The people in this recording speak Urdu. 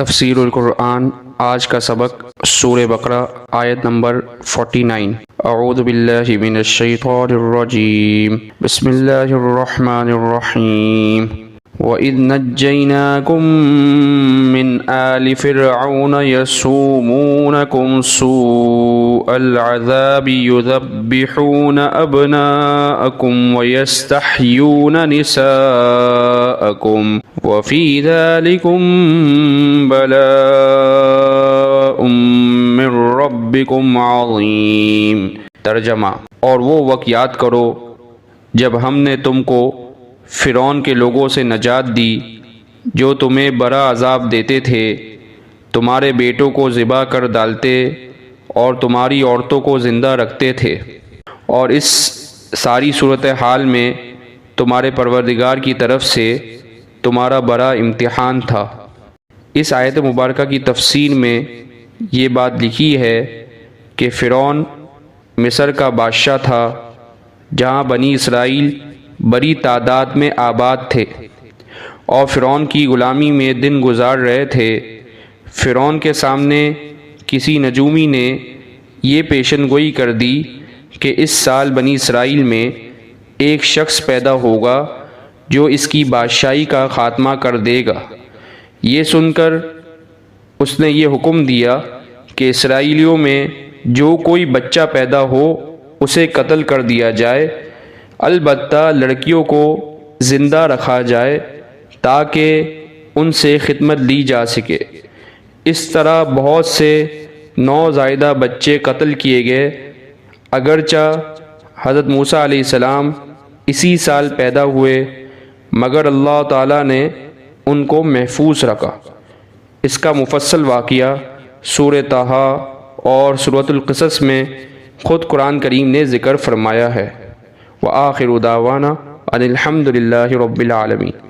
تفسیر القرآن آج کا سبق سورہ بقرہ آیت نمبر 49۔ اعوذ باللہ من الشیطان الرجیم، بسم اللہ الرحمن الرحیم۔ وَإِذْ نَجَّيْنَاكُمْ مِنْ آلِ فِرْعَوْنَ يَسُومُونَكُمْ سُوءَ الْعَذَابِ يُذَبِّحُونَ أَبْنَاءَكُمْ وَيَسْتَحْيُونَ نِسَاءَكُمْ وَفِي ذَلِكُمْ بَلَاءٌ مِّن رَّبِّكُمْ عَظِيمٌ۔ ترجمہ: اور وہ وقت یاد کرو جب ہم نے تم کو فرعون کے لوگوں سے نجات دی جو تمہیں بڑا عذاب دیتے تھے، تمہارے بیٹوں کو ذبح کر ڈالتے اور تمہاری عورتوں کو زندہ رکھتے تھے، اور اس ساری صورتحال میں تمہارے پروردگار کی طرف سے تمہارا بڑا امتحان تھا۔ اس آیت مبارکہ کی تفسیر میں یہ بات لکھی ہے کہ فرعون مصر کا بادشاہ تھا جہاں بنی اسرائیل بڑی تعداد میں آباد تھے اور فرعون کی غلامی میں دن گزار رہے تھے۔ فرعون کے سامنے کسی نجومی نے یہ پیشن گوئی کر دی کہ اس سال بنی اسرائیل میں ایک شخص پیدا ہوگا جو اس کی بادشاہی کا خاتمہ کر دے گا۔ یہ سن کر اس نے یہ حکم دیا کہ اسرائیلیوں میں جو کوئی بچہ پیدا ہو اسے قتل کر دیا جائے، البتہ لڑکیوں کو زندہ رکھا جائے تاکہ ان سے خدمت لی جا سکے۔ اس طرح بہت سے نوزائیدہ بچے قتل کیے گئے، اگرچہ حضرت موسیٰ علیہ السلام اسی سال پیدا ہوئے، مگر اللہ تعالیٰ نے ان کو محفوظ رکھا۔ اس کا مفصل واقعہ سورہ طٰہٰ اور سورۃ القصص میں خود قرآن کریم نے ذکر فرمایا ہے۔ وآخر دعوانا ان الحمد للہ رب العالمین۔